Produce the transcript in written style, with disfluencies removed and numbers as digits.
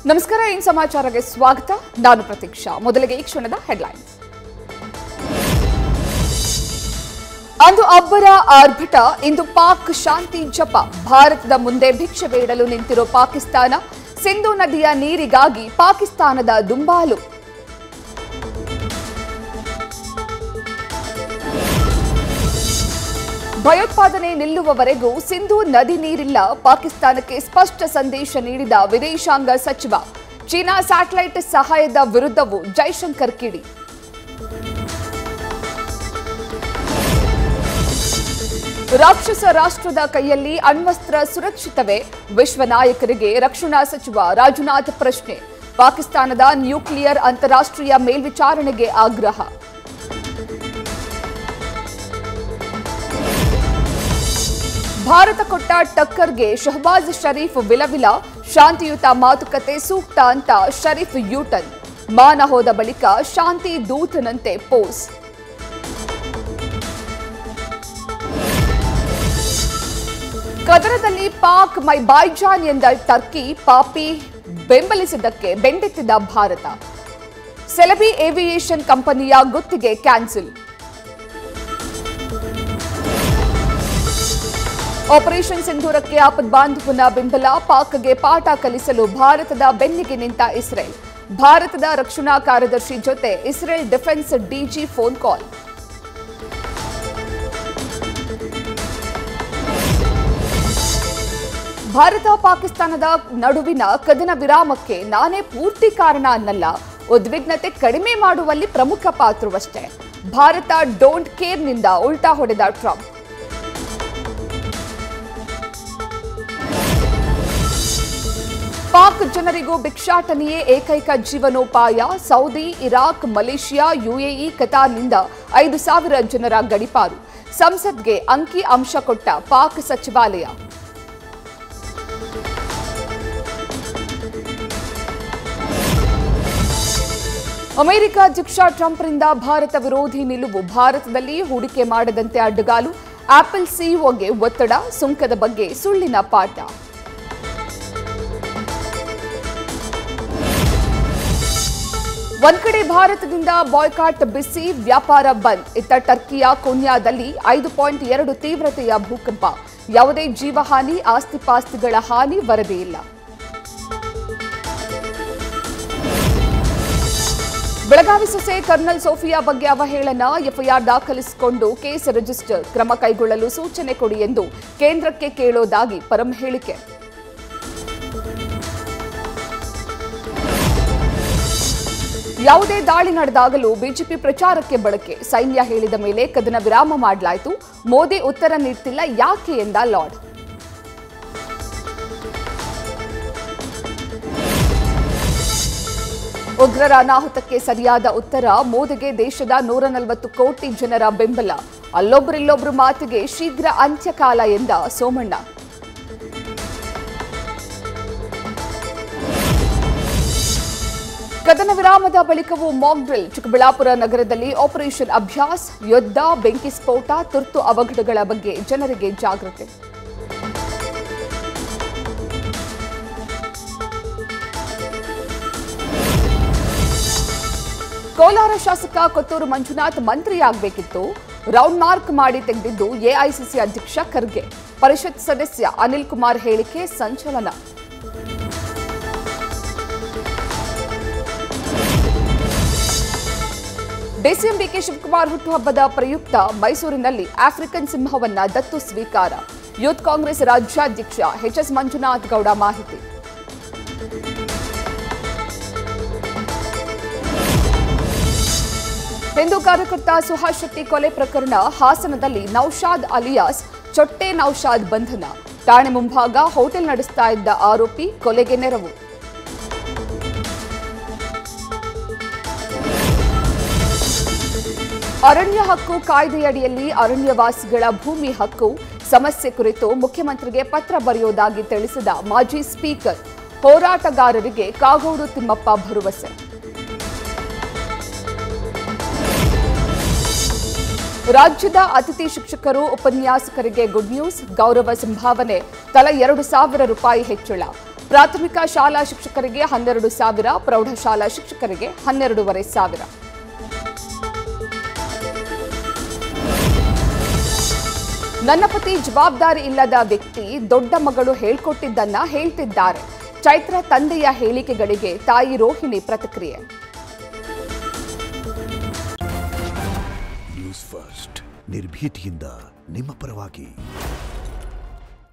ನಮಸ್ಕಾರ, ಇನ್ ಸಮಾಚಾರಕ್ಕೆ ಸ್ವಾಗತ. ನಾನು ಪ್ರತೀಕ್ಷಾ. ಮೊದಲಿಗೆ ಈ ಕ್ಷಣದ ಹೆಡ್ಲೈನ್ಸ್. ಅಂದು ಅಬ್ಬರ ಆರ್ಭಟ, ಇಂದು ಪಾಕ್ ಶಾಂತಿ ಜಪ. ಭಾರತದ ಮುಂದೆ ಭಿಕ್ಷೆ ಬೇಡಲು ನಿಂತಿರೋ ಪಾಕಿಸ್ತಾನ. ಸಿಂಧು ನದಿಯ ನೀರಿಗಾಗಿ ಪಾಕಿಸ್ತಾನದ ದುಂಬಾಲು. ಭಯೋತ್ಪಾದನೆ ನಿಲ್ಲುವವರೆಗೂ ಸಿಂಧು ನದಿ ನೀರಿಲ್ಲ. ಪಾಕಿಸ್ತಾನಕ್ಕೆ ಸ್ಪಷ್ಟ ಸಂದೇಶ ನೀಡಿದ ವಿದೇಶಾಂಗ ಸಚಿವ. ಚೀನಾ ಸ್ಯಾಟಲೈಟ್ ಸಹಾಯದ ವಿರುದ್ಧವೂ ಜೈಶಂಕರ್ ಕಿಡಿ. ರಾಕ್ಷಸ ರಾಷ್ಟ್ರದ ಕೈಯಲ್ಲಿ ಅಣ್ವಸ್ತ್ರ ಸುರಕ್ಷಿತವೇ? ವಿಶ್ವ ನಾಯಕರಿಗೆ ರಕ್ಷಣಾ ಸಚಿವ ರಾಜನಾಥ್ ಪ್ರಶ್ನೆ. ಪಾಕಿಸ್ತಾನದ ನ್ಯೂಕ್ಲಿಯರ್ ಅಂತಾರಾಷ್ಟ್ರೀಯ ಮೇಲ್ವಿಚಾರಣೆಗೆ ಆಗ್ರಹ. ಭಾರತ ಕೊಟ್ಟ ಟಕ್ಕರ್ಗೆ ಶಹಬಾಜ್ ಶರೀಫ್ ವಿಲವಿಲ. ಶಾಂತಿಯುತ ಮಾತುಕತೆ ಸೂಕ್ತ ಅಂತ ಶರೀಫ್ ಯೂಟನ್. ಮಾನ ಹೋದ ಬಳಿಕ ಶಾಂತಿ ದೂತನಂತೆ ಪೋಸ್. ಕದರದಲ್ಲಿ ಪಾಕ್ ಮೈ ಬಾಯ್ಜಾನ್ ಎಂದ ಟರ್ಕಿ. ಪಾಪಿ ಬೆಂಬಲಿಸಿದ್ದಕ್ಕೆ ಬೆಂಡೆತ್ತಿದ್ದ ಭಾರತ. ಸೆಲೆಬಿ ಏವಿಯೇಷನ್ ಕಂಪನಿಯ ಗುತ್ತಿಗೆ ಕ್ಯಾನ್ಸಲ್. ಆಪರೇಷನ್ ಸಿಂಧೂರಕ್ಕೆ ಆಪದ್ಬಾಂಧವನ ಬೆಂಬಲ. ಪಾಕ್ಗೆ ಪಾಠ ಕಲಿಸಲು ಭಾರತದ ಬೆನ್ನಿಗೆ ನಿಂತ ಇಸ್ರೇಲ್. ಭಾರತದ ರಕ್ಷಣಾ ಕಾರ್ಯದರ್ಶಿ ಜೊತೆ Israel defence DG phone call. ಭಾರತ ಪಾಕಿಸ್ತಾನದ ನಡುವಿನ ಕದನ ವಿರಾಮಕ್ಕೆ ನಾನೇ ಪೂರ್ತಿ ಕಾರಣ ಅನ್ನಲ್ಲ. ಉದ್ವಿಗ್ನತೆ ಕಡಿಮೆ ಮಾಡುವಲ್ಲಿ ಪ್ರಮುಖ ಪಾತ್ರವಷ್ಟೇ. ಭಾರತ ಡೋಂಟ್ ಕೇರ್ನಿಂದ ಉಲ್ಟಾ ಹೊಡೆದ ಟ್ರಂಪ್. ಪಾಕ್ ಜನರಿಗೂ ಭಿಕ್ಷಾಟನೆಯೇ ಏಕೈಕ ಜೀವನೋಪಾಯ. ಸೌದಿ, ಇರಾಕ್, ಮಲೇಷಿಯಾ, ಯುಎಇ, ಕತಾರ್ನಿಂದ 5,000 ಜನರ ಗಡೀಪಾರು. ಸಂಸತ್ಗೆ ಅಂಕಿ ಅಂಶ ಕೊಟ್ಟ ಪಾಕ್ ಸಚಿವಾಲಯ. ಅಮೆರಿಕ ಅಧ್ಯಕ್ಷ ಟ್ರಂಪ್ರಿಂದ ಭಾರತ ವಿರೋಧಿ ನಿಲುವು. ಭಾರತದಲ್ಲಿ ಹೂಡಿಕೆ ಮಾಡದಂತೆ ಅಡ್ಡಗಾಲು. ಆಪಲ್ ಸಿಇಒಗೆ ಒತ್ತಡ. ಸುಂಕದ ಬಗ್ಗೆ ಸುಳ್ಳಿನ ಪಾಠ. ಒಂದ್ ಕಡೆ ಭಾರತದಿಂದ ಬಾಯ್ಕಾಟ್ ಬಿಸಿ, ವ್ಯಾಪಾರ ಬಂದ್. ಇತ್ತ ಟರ್ಕಿಯ ಕೊನ್ಯಾದಲ್ಲಿ 5.2 ತೀವ್ರತೆಯ ಭೂಕಂಪ. ಯಾವುದೇ ಜೀವಹಾನಿ, ಆಸ್ತಿಪಾಸ್ತಿಗಳ ಹಾನಿ ವರದಿಯಿಲ್ಲ. ಬೆಳಗಾವಿ ಸೊಸೆ ಕರ್ನಲ್ ಸೋಫಿಯಾ ಬಗ್ಗೆ ಅವಹೇಳನ. ಎಫ್ಐಆರ್ ದಾಖಲಿಸಿಕೊಂಡು ಕೇಸ್ ರಿಜಿಸ್ಟರ್. ಕ್ರಮ ಕೈಗೊಳ್ಳಲು ಸೂಚನೆ ಕೊಡಿ ಎಂದು ಕೇಂದ್ರಕ್ಕೆ ಕೇಳೋದಾಗಿ ಪರಂ ಹೇಳಿಕೆ. ಯಾವುದೇ ದಾಳಿ ನಡೆದಾಗಲೂ ಬಿಜೆಪಿ ಪ್ರಚಾರಕ್ಕೆ ಬಳಕೆ. ಸೈನ್ಯ ಹೇಳಿದ ಮೇಲೆ ಕದನ ವಿರಾಮ ಮಾಡಲಾಯಿತು. ಮೋದಿ ಉತ್ತರ ನೀಡ್ತಿಲ್ಲ ಯಾಕೆ ಎಂದ ಲಾರ್ಡ್. ಉಗ್ರರ ಅನಾಹುತಕ್ಕೆ ಸರಿಯಾದ ಉತ್ತರ. ಮೋದಿಗೆ ದೇಶದ 140 ಕೋಟಿ ಜನರ ಬೆಂಬಲ. ಅಲ್ಲೊಬ್ಬರಿಲ್ಲೊಬ್ರು ಮಾತಿಗೆ ಶೀಘ್ರ ಅಂತ್ಯಕಾಲ ಎಂದ ಸೋಮಣ್ಣ. ಕದನ ವಿರಾಮದ ಬಳಿಕವೂ ಮಾಕ್ ಡ್ರಿಲ್. ಚಿಕ್ಕಬಳ್ಳಾಪುರ ನಗರದಲ್ಲಿ ಆಪರೇಷನ್ ಅಭ್ಯಾಸ್. ಯುದ್ಧ, ಬೆಂಕಿ ಸ್ಫೋಟ, ತುರ್ತು ಅವಘಡಗಳ ಬಗ್ಗೆ ಜನರಿಗೆ ಜಾಗೃತಿ. ಕೋಲಾರ ಶಾಸಕ ಕೊತ್ತೂರು ಮಂಜುನಾಥ್ ಮಂತ್ರಿಯಾಗಬೇಕಿತ್ತು. ರೌಂಡ್ ಮಾರ್ಕ್ ಮಾಡಿ ತೆಗೆದಿದ್ದು ಎಐಸಿಸಿ ಅಧ್ಯಕ್ಷ ಖರ್ಗೆ. ಪರಿಷತ್ ಸದಸ್ಯ ಅನಿಲ್ ಕುಮಾರ್ ಹೇಳಿಕೆ ಸಂಚಲನ. ಡಿಸಿಎಂ ಡಿಕೆ ಶಿವಕುಮಾರ್ ಹುಟ್ಟುಹಬ್ಬದ ಪ್ರಯುಕ್ತ ಮೈಸೂರಿನಲ್ಲಿ ಆಫ್ರಿಕನ್ ಸಿಂಹವನ್ನ ದತ್ತು ಸ್ವೀಕಾರ. ಯೂತ್ ಕಾಂಗ್ರೆಸ್ ರಾಜ್ಯಾಧ್ಯಕ್ಷ ಎಚ್ಎಸ್ ಮಂಜುನಾಥ್ ಗೌಡ ಮಾಹಿತಿ. ಹಿಂದೂ ಕಾರ್ಯಕರ್ತ ಸುಹಾಸ್ ಶೆಟ್ಟಿ ಕೊಲೆ ಪ್ರಕರಣ. ಹಾಸನದಲ್ಲಿ ನೌಶಾದ್ ಅಲಿಯಾಸ್ ಚೊಟ್ಟೆ ನೌಶಾದ್ ಬಂಧನ. ಠಾಣೆ ಮುಂಭಾಗ ಹೋಟೆಲ್ ನಡೆಸ್ತಾ ಇದ್ದ ಆರೋಪಿ ಕೊಲೆಗೆ ನೆರವು. ಅರಣ್ಯ ಹಕ್ಕು ಕಾಯ್ದೆಯಡಿಯಲ್ಲಿ ಅರಣ್ಯವಾಸಿಗಳ ಭೂಮಿ ಹಕ್ಕು ಸಮಸ್ಯೆ ಕುರಿತು ಮುಖ್ಯಮಂತ್ರಿಗೆ ಪತ್ರ ಬರೆಯುವುದಾಗಿ ತಿಳಿಸಿದ ಮಾಜಿ ಸ್ಪೀಕರ್. ಹೋರಾಟಗಾರರಿಗೆ ಕಾಗೋಡು ತಿಮ್ಮಪ್ಪ ಭರವಸೆ. ರಾಜ್ಯದ ಅತಿಥಿ ಶಿಕ್ಷಕರು ಉಪನ್ಯಾಸಕರಿಗೆ ಗುಡ್ ನ್ಯೂಸ್. ಗೌರವ ಸಂಭಾವನೆ ತಲಾ 2,000 ರೂಪಾಯಿ ಹೆಚ್ಚಳ. ಪ್ರಾಥಮಿಕ ಶಾಲಾ ಶಿಕ್ಷಕರಿಗೆ 12,000, ಪ್ರೌಢಶಾಲಾ ಶಿಕ್ಷಕರಿಗೆ 12,500. ನನ್ನ ಪತಿ ಜವಾಬ್ದಾರಿ ಇಲ್ಲದ ವ್ಯಕ್ತಿ, ದೊಡ್ಡ ಮಗಳು ಹೇಳ್ಕೊಟ್ಟಿದ್ದನ್ನ ಹೇಳ್ತಿದ್ದಾರೆ. ಚೈತ್ರ ತಂದೆಯ ಹೇಳಿಕೆಗಳಿಗೆ ತಾಯಿ ರೋಹಿಣಿ ಪ್ರತಿಕ್ರಿಯೆ. ನ್ಯೂಸ್ ಫಸ್ಟ್ ನಿರ್ಭೀತಿಯಿಂದ ನಿಮ್ಮ ಪರವಾಗಿ.